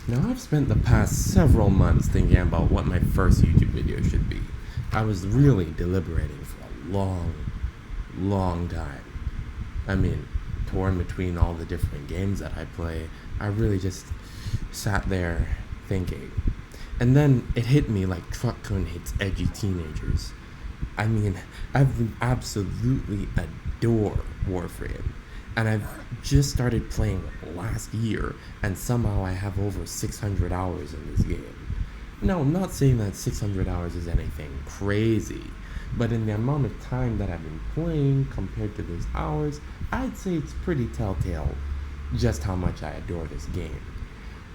Now, I've spent the past several months thinking about what my first YouTube video should be. I was really deliberating for a long time. I mean, torn between all the different games that I play, I really just sat there thinking. And then it hit me like Truck Kun hits edgy teenagers. I mean, I've absolutely adore Warframe. And I've just started playing last year, and somehow I have over 600 hours in this game. Now, I'm not saying that 600 hours is anything crazy, but in the amount of time that I've been playing compared to those hours, I'd say it's pretty telltale just how much I adore this game.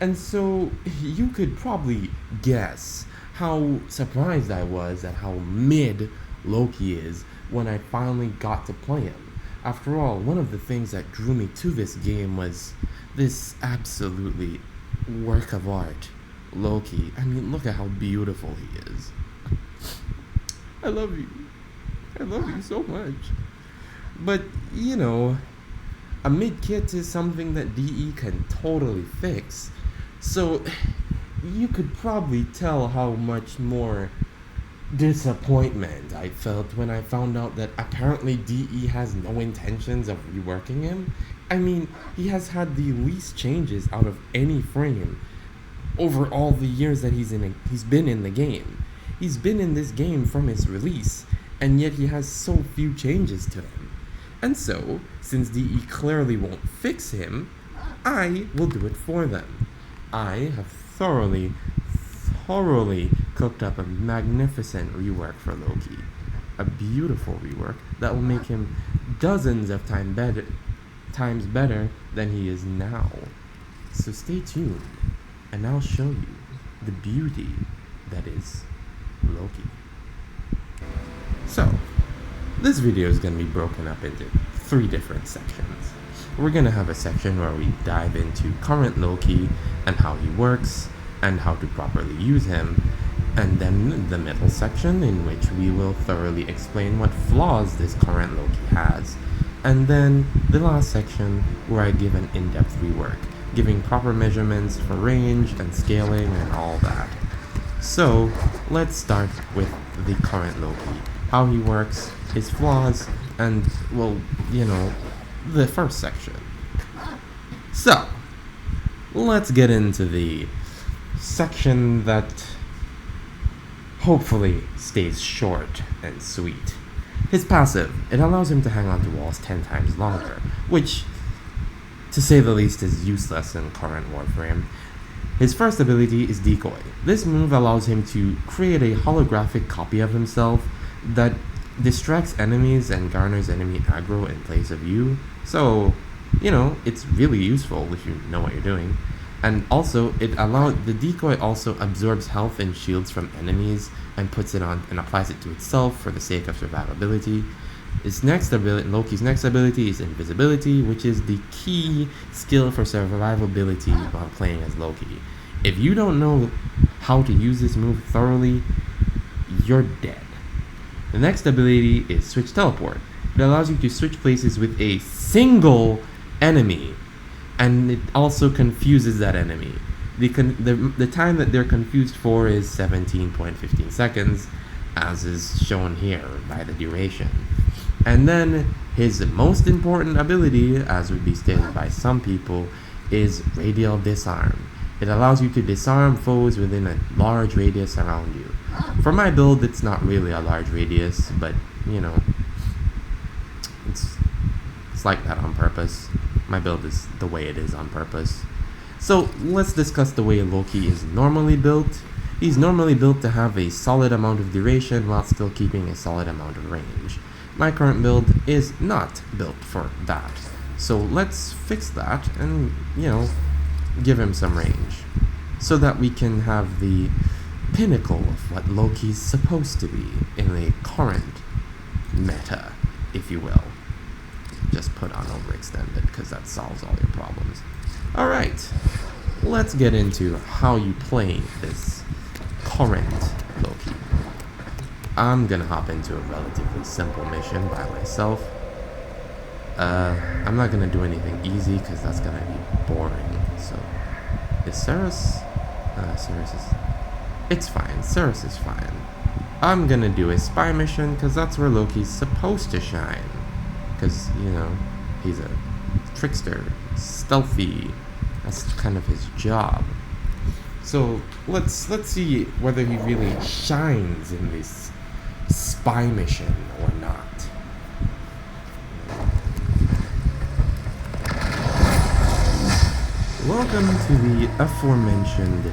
And so, you could probably guess how surprised I was at how mid Loki is when I finally got to play him. After all, one of the things that drew me to this game was this absolutely work of art, Loki. I mean, look at how beautiful he is. I love you. I love you so much. But, a mid-kit is something that DE can totally fix. So, you could probably tell how much more disappointment I felt when I found out that apparently DE has no intentions of reworking him. I mean, he has had the least changes out of any frame over all the years that he's been in the game. He's been in this game from its release, and yet he has so few changes to him. And so, since DE clearly won't fix him, I will do it for them. I have thoroughly cooked up a magnificent rework for Loki. A beautiful rework that will make him dozens of times better than he is now. So stay tuned, and I'll show you the beauty that is Loki. So, this video is going to be broken up into 3 different sections. We're going to have a section where we dive into current Loki and how he works, and how to properly use him, and then the middle section in which we will thoroughly explain what flaws this current Loki has, and then the last section where I give an in-depth rework, giving proper measurements for range and scaling and all that. So, let's start with the current Loki, how he works, his flaws, and, the first section. So, let's get into the section that hopefully stays short and sweet. His passive, it allows him to hang on to walls 10 times longer, which, to say the least, is useless in current Warframe. His first ability is Decoy. This move allows him to create a holographic copy of himself that distracts enemies and garners enemy aggro in place of you. So, it's really useful if you know what you're doing. And also, the decoy also absorbs health and shields from enemies and puts it on and applies it to itself for the sake of survivability. Loki's next ability is invisibility, which is the key skill for survivability while playing as Loki. If you don't know how to use this move thoroughly, you're dead. The next ability is Switch Teleport. It allows you to switch places with a single enemy, and it also confuses that enemy. The time that they're confused for is 17.15 seconds, as is shown here by the duration. And then his most important ability, as would be stated by some people, is Radial Disarm. It allows you to disarm foes within a large radius around you. For my build, it's not really a large radius, but, it's like that on purpose. My build is the way it is on purpose. So, let's discuss the way Loki is normally built. He's normally built to have a solid amount of duration while still keeping a solid amount of range. My current build is not built for that. So let's fix that and, give him some range, so that we can have the pinnacle of what Loki's supposed to be in the current meta, if you will. Just put on overextended, because that solves all your problems. Alright, let's get into how you play this current Loki. I'm gonna hop into a relatively simple mission by myself. I'm not gonna do anything easy because that's gonna be boring, so Is Ceres? Ceres is... It's fine. Ceres is fine. I'm gonna do a spy mission because that's where Loki's supposed to shine. Because, you know, he's a trickster, stealthy. That's kind of his job. So let's see whether he really shines in this spy mission or not. Welcome to the aforementioned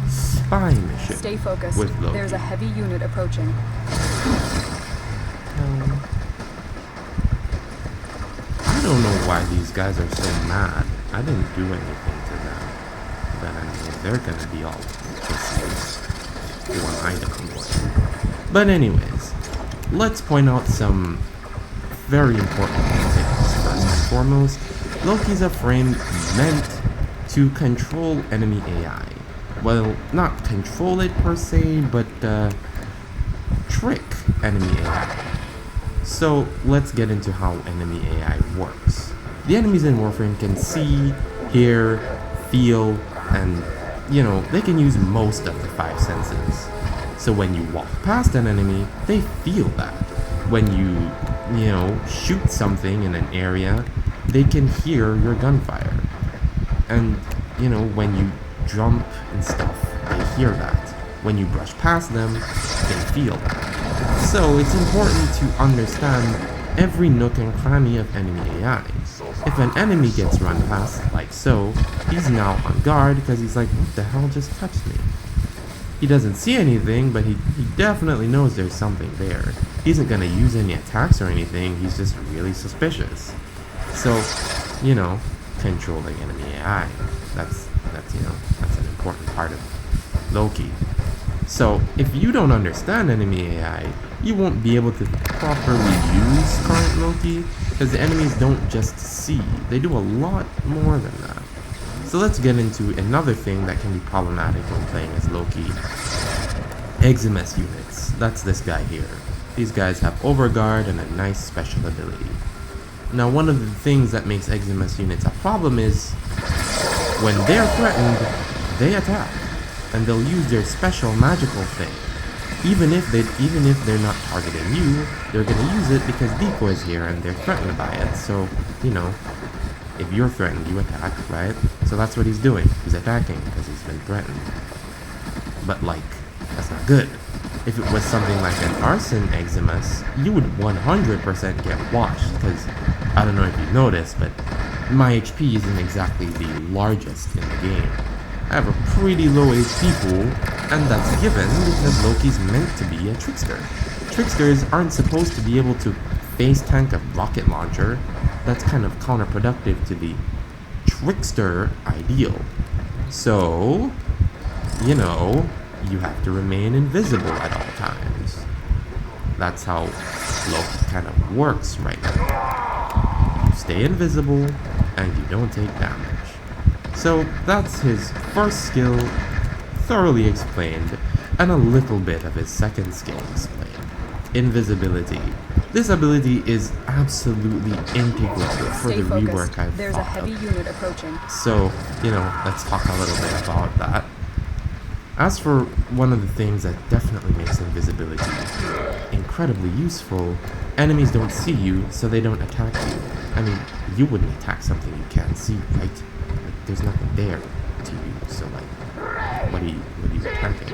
spy mission. Stay focused. With Loki. There's a heavy unit approaching. I don't know why these guys are so mad. I didn't do anything to them. But I mean, they're gonna be all pissed when I don't. But anyways, let's point out some very important things. First and foremost, Loki's a frame meant to control enemy AI. Well, not control it per se, but trick enemy AI. So let's get into how enemy AI works. The enemies in Warframe can see, hear, feel, and, you know, they can use most of the 5 senses. So when you walk past an enemy, they feel that. When you know, shoot something in an area, they can hear your gunfire. And, you know, when you jump and stuff, they hear that. When you brush past them, they feel that. So it's important to understand every nook and cranny of enemy AI. If an enemy gets run past, like so, he's now on guard because he's like, what the hell just touched me? He doesn't see anything, but he definitely knows there's something there. He isn't going to use any attacks or anything, he's just really suspicious. So, you know, controlling enemy AI, that's you know, that's an important part of Loki. So, if you don't understand enemy AI, you won't be able to properly use current Loki, because the enemies don't just see, they do a lot more than that. So let's get into another thing that can be problematic when playing as Loki. Eximus units, that's this guy here. These guys have Overguard and a nice special ability. Now one of the things that makes Eximus units a problem is when they're threatened, they attack, and they'll use their special magical thing. Even if they're not targeting you, they're gonna use it because Decoy is here and they're threatened by it. So, you know, if you're threatened, you attack, right? So that's what he's doing. He's attacking because he's been threatened. But like, that's not good. If it was something like an Arson Eximus, you would 100% get washed, because I don't know if you noticed, but my HP isn't exactly the largest in the game. I have a pretty low HP pool, and that's given because Loki's meant to be a trickster. Tricksters aren't supposed to be able to face tank a rocket launcher. That's kind of counterproductive to the trickster ideal. So, you know, you have to remain invisible at all times. That's how Loki kind of works right now. You stay invisible, and you don't take damage. So that's his first skill thoroughly explained, and a little bit of his second skill explained. Invisibility. This ability is absolutely integral for the rework I've There's a heavy unit approaching. So, you know, let's talk a little bit about that. As for one of the things that definitely makes invisibility incredibly useful, enemies don't see you, so they don't attack you. I mean, you wouldn't attack something you can't see, right? Like, there's nothing there to you, so like, what are you attacking?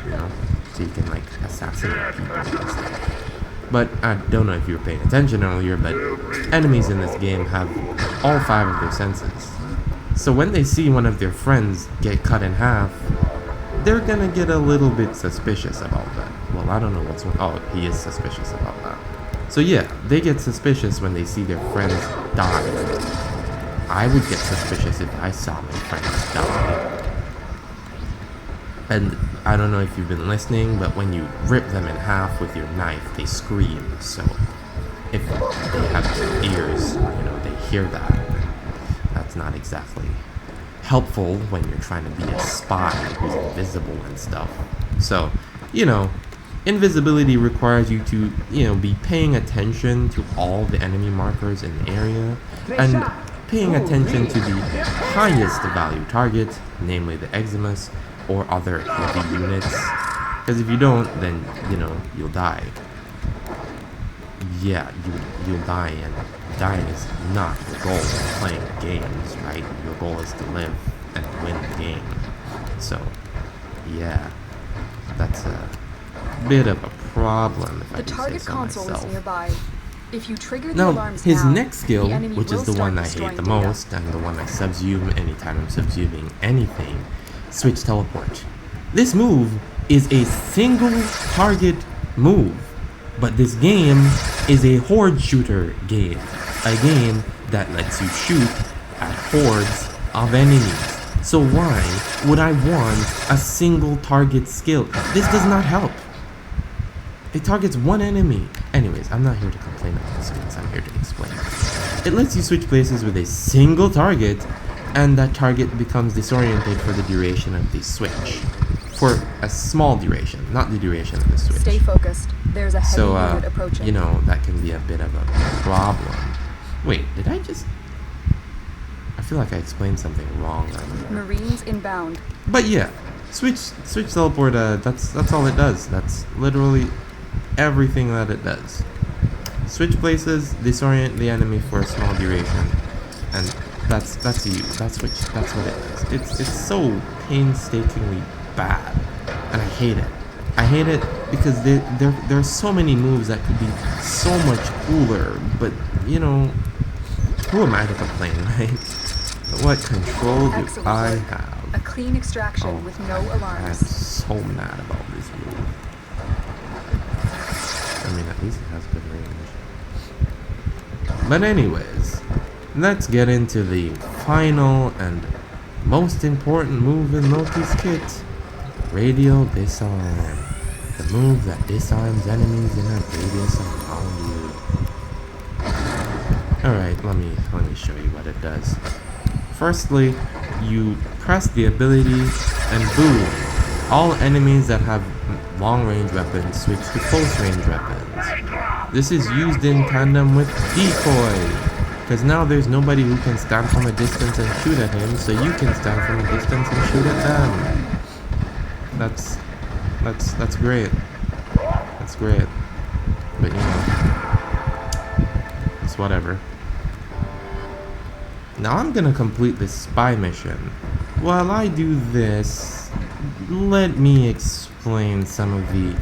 You know? So you can like assassinate people and stuff. But I don't know if you were paying attention earlier, but enemies in this game have all 5 of their senses. So when they see one of their friends get cut in half, they're gonna get a little bit suspicious about that. Well, I don't know what's wrong. Oh, he is suspicious about that. So yeah, they get suspicious when they see their friends die. I would get suspicious if I saw my friends die. And I don't know if you've been listening, but when you rip them in half with your knife, they scream. So if they have ears, you know, they hear that. That's not exactly helpful when you're trying to be a spy who's invisible and stuff. So, you know, invisibility requires you to, you know, be paying attention to all the enemy markers in the area and paying attention to the highest value target, namely the Eximus, or other heavy units. Because if you don't, then, you'll die. Yeah, you'll die, and dying is not the goal of playing games, right? Your goal is to live and win the game. So, yeah, that's a bit of a problem if I The do say target so console myself. is nearby. If you trigger the Now, alarms his now, next skill, the enemy which is will the start one I hate destroying the data. most, and the one I subsume anytime I'm subsuming anything, switch teleport. This move is a single target move, but this game is a horde shooter game. A game that lets you shoot at hordes of enemies. So why would I want a single target skill? This does not help. It targets one enemy. Anyways, I'm not here to complain about the skills, I'm here to explain. It lets you switch places with a single target, and that target becomes disoriented for the duration of the switch. For a small duration, not the duration of the switch. Stay focused. There's a heavy unit approaching. That can be a bit of a problem. Wait, did I just... I feel like I explained something wrong earlier. Marines inbound. But yeah, switch teleport, that's all it does. That's literally everything that it does. Switch places, disorient the enemy for a small duration, and that's what it is. It's so painstakingly bad, and I hate it. I hate it because there are so many moves that could be so much cooler, but who am I to complain, right? What control do Excellent I work. have? A clean extraction with no I'm alarms. so mad about this move. I mean, at least it has good range. But anyways, let's get into the final and most important move in Loki's kit. Radial Disarm. The move that disarms enemies in a radius around you. Alright, let me show you what it does. Firstly, you press the ability and boom, all enemies that have long-range weapons switch to close-range weapons. This is used in tandem with Decoy, because now there's nobody who can stand from a distance and shoot at him, so you can stand from a distance and shoot at them. That's great. That's great. But it's whatever. Now I'm gonna complete this spy mission. While I do this, let me explain some of the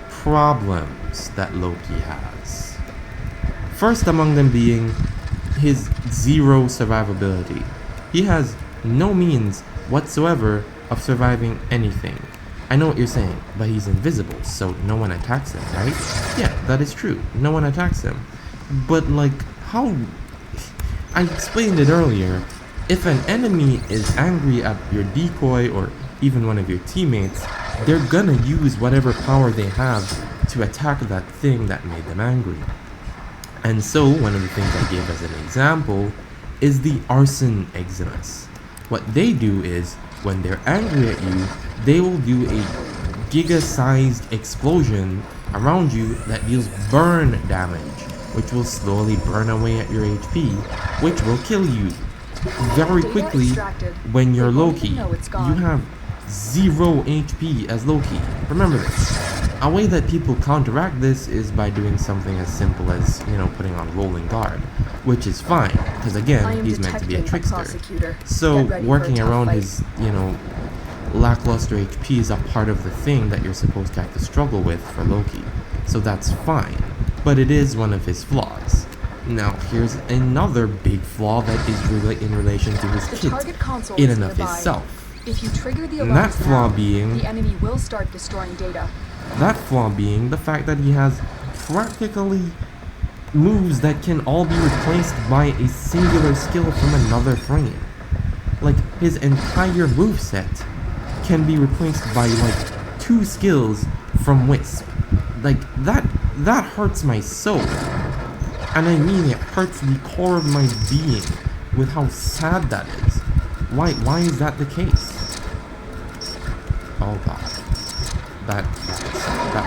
problems that Loki has. First among them being his zero survivability. He has no means whatsoever of surviving anything. I know what you're saying, but he's invisible, so no one attacks him, right? Yeah, that is true. No one attacks him. But how... I explained it earlier. If an enemy is angry at your decoy or even one of your teammates, they're gonna use whatever power they have to attack that thing that made them angry. And so, one of the things I gave as an example is the arson Eximus. What they do is, when they're angry at you, they will do a giga-sized explosion around you that deals burn damage, which will slowly burn away at your HP, which will kill you very quickly when you're Loki. You have 0 HP as Loki. Remember this. A way that people counteract this is by doing something as simple as, putting on rolling guard, which is fine, because again, he's meant to be a trickster. So working around his, lackluster HP is a part of the thing that you're supposed to have to struggle with for Loki. So that's fine, but it is one of his flaws. Now, here's another big flaw that is in relation to his kit in and of itself. If you trigger the And that flaw being the enemy will start destroying data. That flaw being the fact that he has practically moves that can all be replaced by a singular skill from another frame. Like, his entire moveset can be replaced by, 2 skills from Wisp. That hurts my soul. And I mean, it hurts the core of my being with how sad that is. Why is that the case? Oh god. That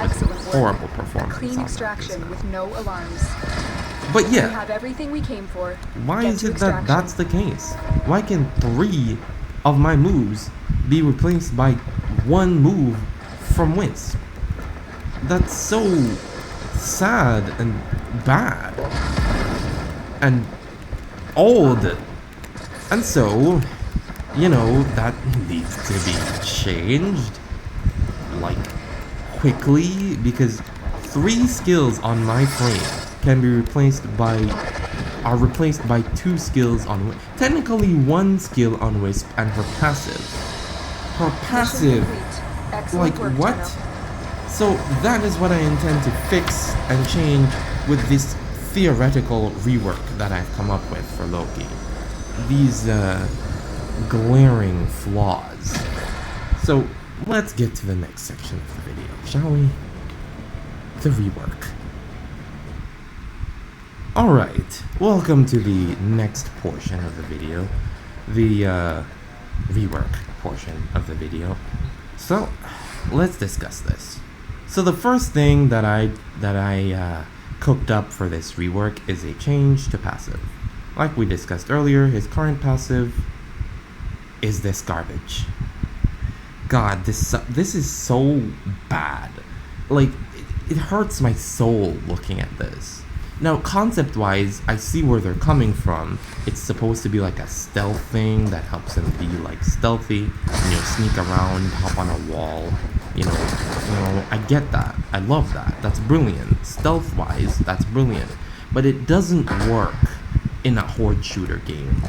was a horrible performance. Clean extraction with no alarms. But We yeah, have everything we came for. why Get is to it that extraction. that's the case? Why can 3 of my moves be replaced by 1 move from Wisp? That's so sad and bad and old. And so, that needs to be changed, like, quickly, because 3 skills on my frame can be are replaced by 2 skills on technically 1 skill on Wisp and her passive. Her Mission passive, complete. Excellent like, work, what? Tenno. So that is what I intend to fix and change with this theoretical rework that I've come up with for Loki. These glaring flaws. So let's get to the next section of the video, shall we? The rework. Alright, welcome to the next portion of the video. The rework portion of the video. So let's discuss this. So the first thing that I cooked up for this rework is a change to passive. Like we discussed earlier, his current passive is this garbage. God, this is so bad. Like, it hurts my soul looking at this. Now, concept-wise, I see where they're coming from. It's supposed to be like a stealth thing that helps him be like stealthy, sneak around, hop on a wall. I get that. I love that. That's brilliant. Stealth-wise, that's brilliant. But it doesn't work in a horde shooter game,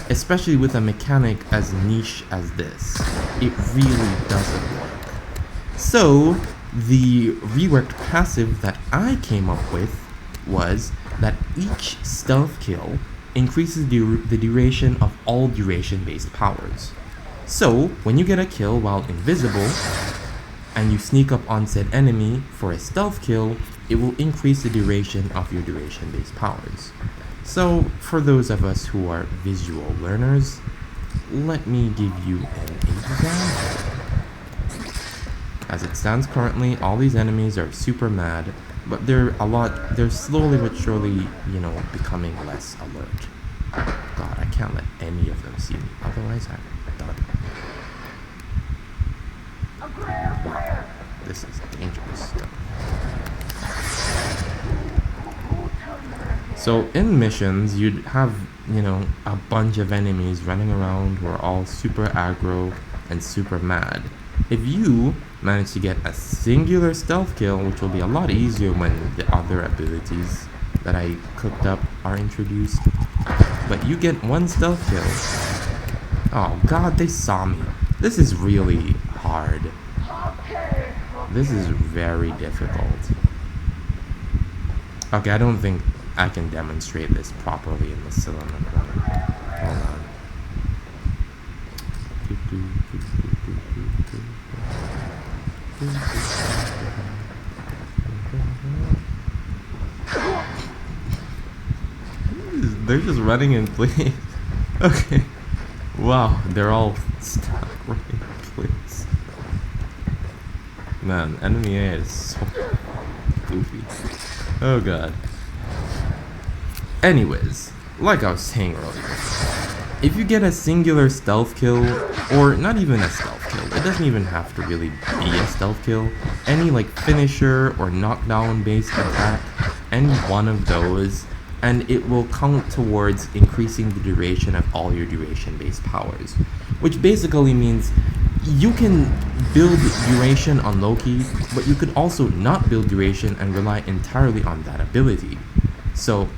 especially with a mechanic as niche as this. It really doesn't work. So, the reworked passive that I came up with was that each stealth kill increases the duration of all duration-based powers. So, when you get a kill while invisible, and you sneak up on said enemy for a stealth kill, it will increase the duration of your duration-based powers. So, for those of us who are visual learners, let me give you an example. As it stands currently, all these enemies are super mad, but they're slowly but surely, becoming less alert. God, I can't let any of them see me, otherwise I'm done. Wow, this is dangerous stuff. So in missions, you'd have, a bunch of enemies running around who are all super aggro and super mad. If you manage to get a singular stealth kill, which will be a lot easier when the other abilities that I cooked up are introduced, but you get 1 stealth kill. Oh god, they saw me. This is really hard. This is very difficult. Okay, I don't think I can demonstrate this properly in the cylinder. Hold on. They're just running in place. Okay. Wow, they're all stuck right in place. Man, enemy A is so goofy. Oh god. Anyways, like I was saying earlier, if you get a singular stealth kill, or not even a stealth kill, it doesn't even have to really be a stealth kill, any like finisher or knockdown based attack, any one of those, and it will count towards increasing the duration of all your duration based powers, which basically means you can build duration on Loki, but you could also not build duration and rely entirely on that ability. So,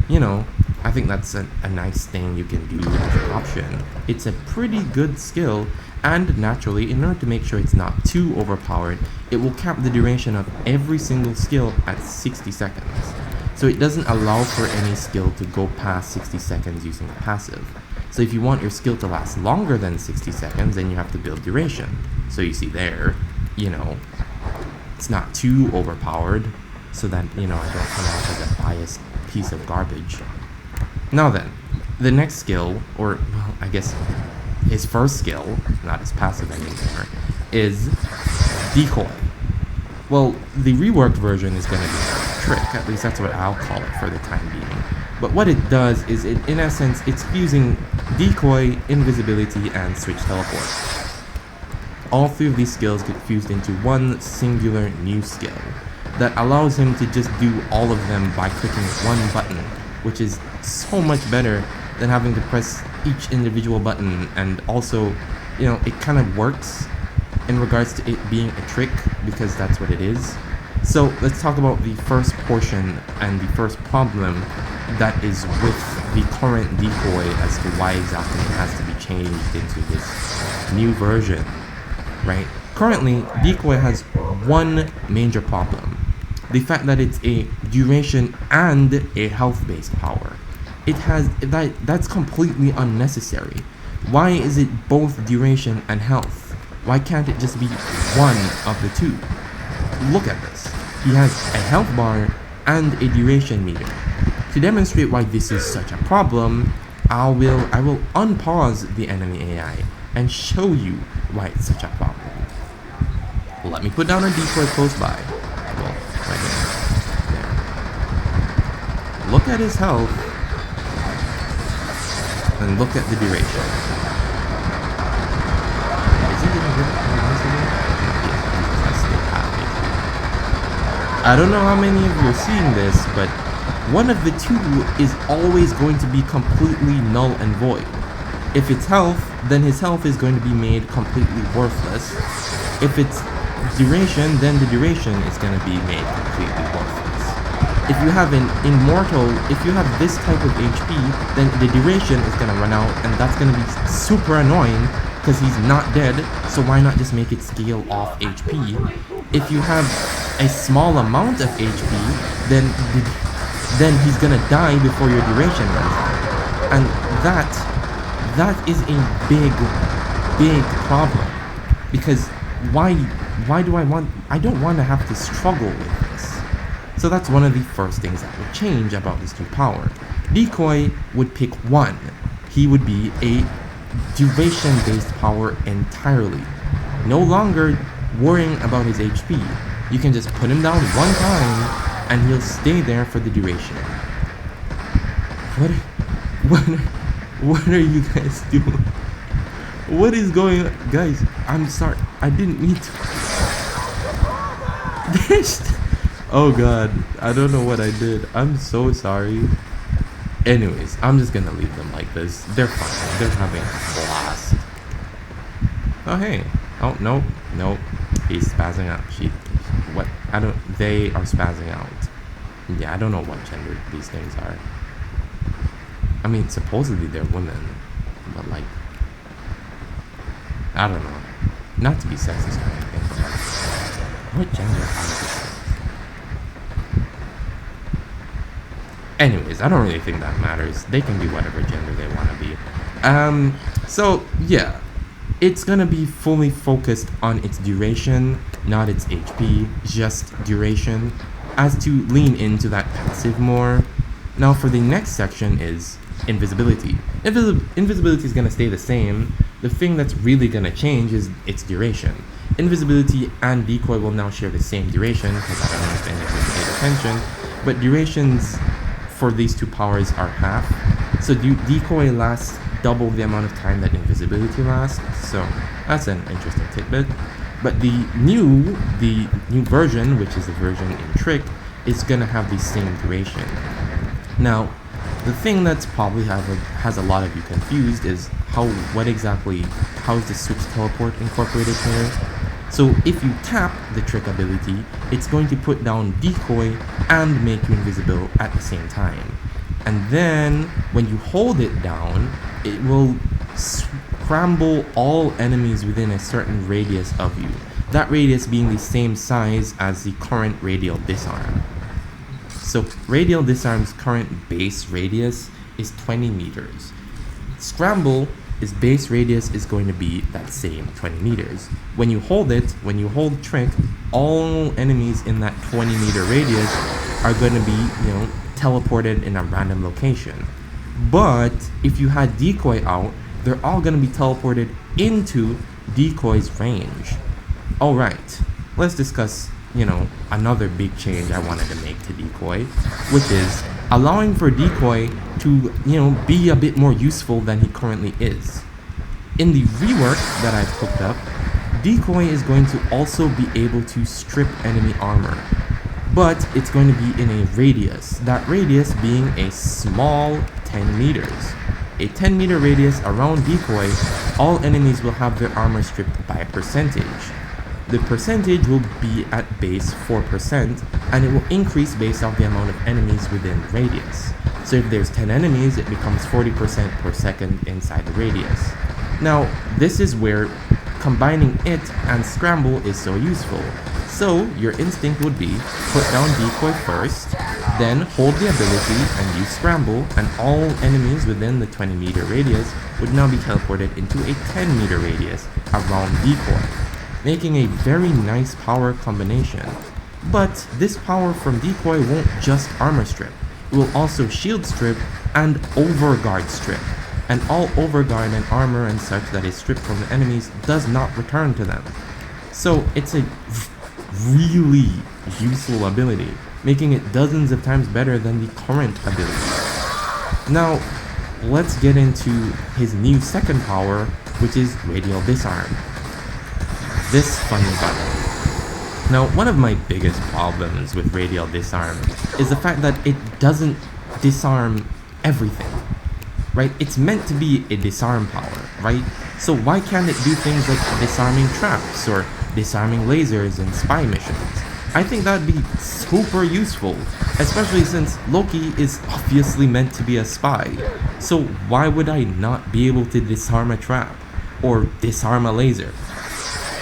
I think that's a nice thing you can do as an option. It's a pretty good skill, and naturally, in order to make sure it's not too overpowered, it will cap the duration of every single skill at 60 seconds. So it doesn't allow for any skill to go past 60 seconds using a passive. So if you want your skill to last longer than 60 seconds, then you have to build duration. So you see there, it's not too overpowered, so that, I don't come off as a biased piece of garbage. Now then, the next skill, or, well, I guess his first skill, not his passive anymore, is Decoy. Well, the reworked version is going to be Trick, at least that's what I'll call it for the time being. But what it does is, in essence, it's fusing decoy, invisibility, and switch teleport. All three of these skills get fused into one singular new skill that allows him to just do all of them by clicking one button, which is so much better than having to press each individual button. And also, it kind of works in regards to it being a trick, because that's what it is. So let's talk about the first portion and the first problem that is with the current decoy as to why exactly it has to be changed into this new version, right? Currently, decoy has one major problem: the fact that it's a duration and a health-based power. That's completely unnecessary. Why is it both duration and health? Why can't it just be one of the two? Look at this. He has a health bar and a duration meter. To demonstrate why this is such a problem, I will unpause the enemy AI and show you why it's such a problem. Let me put down a decoy close by. Well, right here. There. Look at his health and look at the duration. Is he gonna get it? I don't know how many of you are seeing this, but one of the two is always going to be completely null and void. If it's health, then his health is going to be made completely worthless. If it's duration, then the duration is going to be made completely worthless. If you have an immortal, if you have this type of HP, then the duration is going to run out, and that's going to be super annoying because he's not dead, so why not just make it scale off HP? If you have a small amount of HP, then he's gonna die before your duration runs out. And that is a big problem. Because why do I don't want to have to struggle with this. So that's one of the first things that would change about this new power. Decoy would pick one. He would be a duration-based power entirely. No longer worrying about his HP. You can just put him down one time and he'll stay there for the duration. What are you guys doing? What is going on? Guys, I'm sorry. I didn't mean to. Oh god, I don't know what I did. I'm so sorry. Anyways, I'm just gonna leave them like this. They're fine. They're having a blast. Oh hey. Oh nope. He's spazzing out. What? They are spazzing out. Yeah, I don't know what gender these things are. I mean, supposedly they're women, but like, I don't know. Not to be sexist or anything, but like, what gender are these? Anyways, I don't really think that matters. They can be whatever gender they want to be. So yeah. It's gonna be fully focused on its duration, not its HP, just duration, as to lean into that passive more. Now for the next section is invisibility. Invisibility is gonna stay the same. The thing that's really gonna change is its duration. Invisibility and decoy will now share the same duration, because I don't know if any of you paid attention, but durations for these two powers are half. So decoy lasts double the amount of time that invisibility lasts, so that's an interesting tidbit. But the new version, which is the version in Trick, is gonna have the same duration. Now, the thing that's probably has a lot of you confused is how is the switch teleport incorporated here? So if you tap the Trick ability, it's going to put down decoy and make you invisible at the same time. And then when you hold it down, it will scramble all enemies within a certain radius of you. That radius being the same size as the current radial disarm. So radial disarm's current base radius is 20 meters. Scramble, its base radius is going to be that same 20 meters. When you hold Trick, all enemies in that 20 meter radius are going to be, teleported in a random location. But if you had decoy out, they're all going to be teleported into decoy's range. Alright, let's discuss another big change I wanted to make to Decoy, which is allowing for Decoy to, be a bit more useful than he currently is. In the rework that I've hooked up, Decoy is going to also be able to strip enemy armor, but it's going to be in a radius, that radius being a small 10 meters. A 10 meter radius around Decoy, all enemies will have their armor stripped by a percentage. The percentage will be at base 4%, and it will increase based off the amount of enemies within radius. So if there's 10 enemies, it becomes 40% per second inside the radius. Now, this is where combining it and scramble is so useful. So your instinct would be put down Decoy first, then hold the ability and use scramble, and all enemies within the 20 meter radius would now be teleported into a 10 meter radius around Decoy, making a very nice power combination. But this power from Decoy won't just armor strip, it will also shield strip and overguard strip. And all overguard and armor and such that is stripped from the enemies does not return to them. So it's a really useful ability, making it dozens of times better than the current ability. Now, let's get into his new second power, which is Radial Disarm. This funny button. Now, one of my biggest problems with Radial Disarm is the fact that it doesn't disarm everything, right? It's meant to be a disarm power, right? So why can't it do things like disarming traps or disarming lasers in spy missions? I think that'd be super useful, especially since Loki is obviously meant to be a spy. So why would I not be able to disarm a trap or disarm a laser?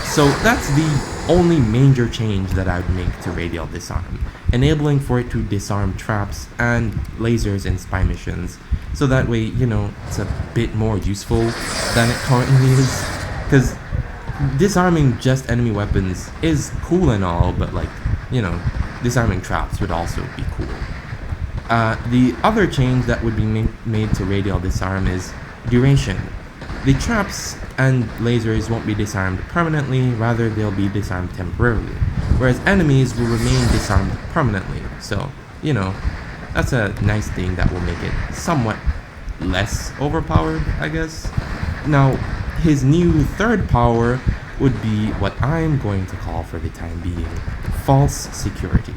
So that's the only major change that I would make to Radial Disarm, enabling for it to disarm traps and lasers in spy missions, so that way, it's a bit more useful than it currently is. Because disarming just enemy weapons is cool and all, but disarming traps would also be cool. The other change that would be made to Radial Disarm is duration. The traps and lasers won't be disarmed permanently, rather they'll be disarmed temporarily, whereas enemies will remain disarmed permanently. So, that's a nice thing that will make it somewhat less overpowered, I guess. Now, his new third power would be what I'm going to call for the time being False Security.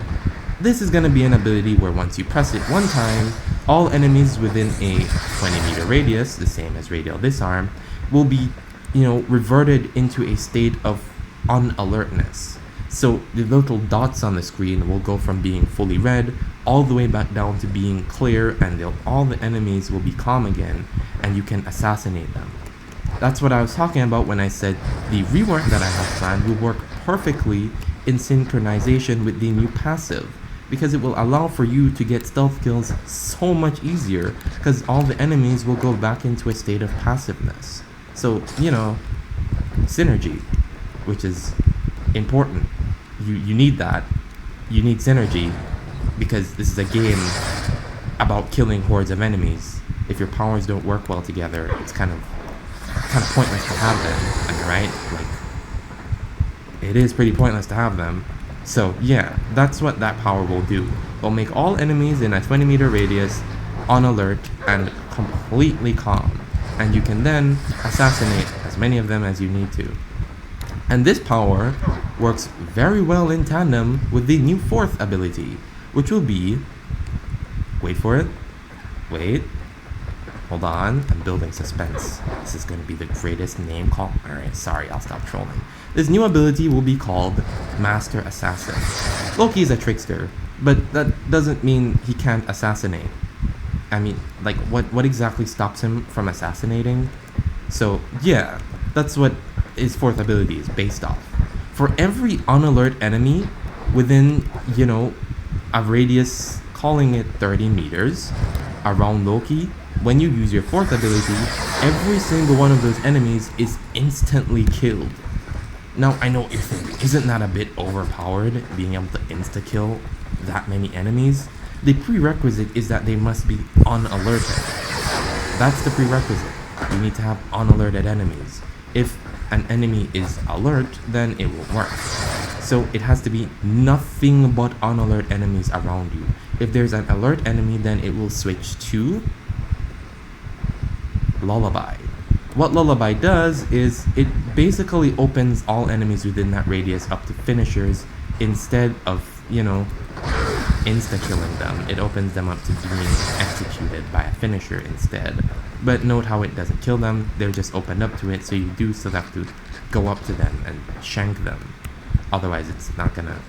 This is going to be an ability where once you press it one time, all enemies within a 20 meter radius, the same as Radial Disarm, will be, reverted into a state of unalertness. So the little dots on the screen will go from being fully red all the way back down to being clear, and all the enemies will be calm again, and you can assassinate them. That's what I was talking about when I said the rework that I have planned will work perfectly in synchronization with the new passive, because it will allow for you to get stealth kills so much easier, because all the enemies will go back into a state of passiveness. So, synergy, which is important. You need that. You need synergy, because this is a game about killing hordes of enemies. If your powers don't work well together, it's kind of pointless to have them, am I right? It is pretty pointless to have them. So yeah, that's what that power will do. It'll make all enemies in a 20 meter radius on alert and completely calm, and you can then assassinate as many of them as you need to. And this power works very well in tandem with the new fourth ability, which will be, wait for it, hold on, I'm building suspense. This is going to be the greatest name call. Alright, sorry, I'll stop trolling. This new ability will be called Master Assassin. Loki is a trickster, but that doesn't mean he can't assassinate. I mean, what exactly stops him from assassinating? So yeah, that's what his fourth ability is based off. For every unalert enemy within, a radius, calling it 30 meters, around Loki, when you use your fourth ability, every single one of those enemies is instantly killed. Now, I know what you're thinking, isn't that a bit overpowered, being able to insta-kill that many enemies? The prerequisite is that they must be unalerted. That's the prerequisite. You need to have unalerted enemies. If an enemy is alert, then it will work. So it has to be nothing but unalert enemies around you. If there's an alert enemy, then it will switch to Lullaby. What Lullaby does is it basically opens all enemies within that radius up to finishers instead of, insta-killing them. It opens them up to being executed by a finisher instead. But note how it doesn't kill them, they're just opened up to it, so you do still have to go up to them and shank them. Otherwise it's not gonna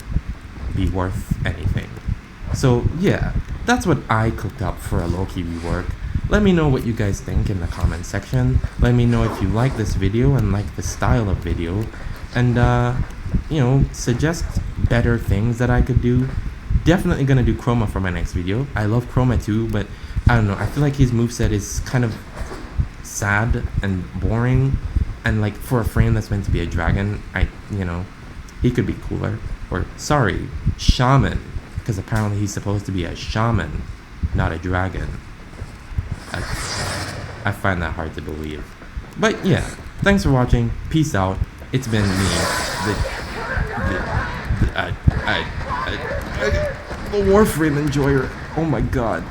be worth anything. So yeah, that's what I cooked up for a Loki rework. Let me know what you guys think in the comment section. Let me know if you like this video and like the style of video. And suggest better things that I could do. Definitely gonna do Chroma for my next video. I love Chroma too, but I don't know, I feel like his moveset is kind of sad and boring. And like for a frame that's meant to be a dragon, he could be cooler. Or sorry, shaman. Because apparently he's supposed to be a shaman, not a dragon. I find that hard to believe. But yeah, thanks for watching. Peace out. It's been me, the Warframe enjoyer. Oh my god.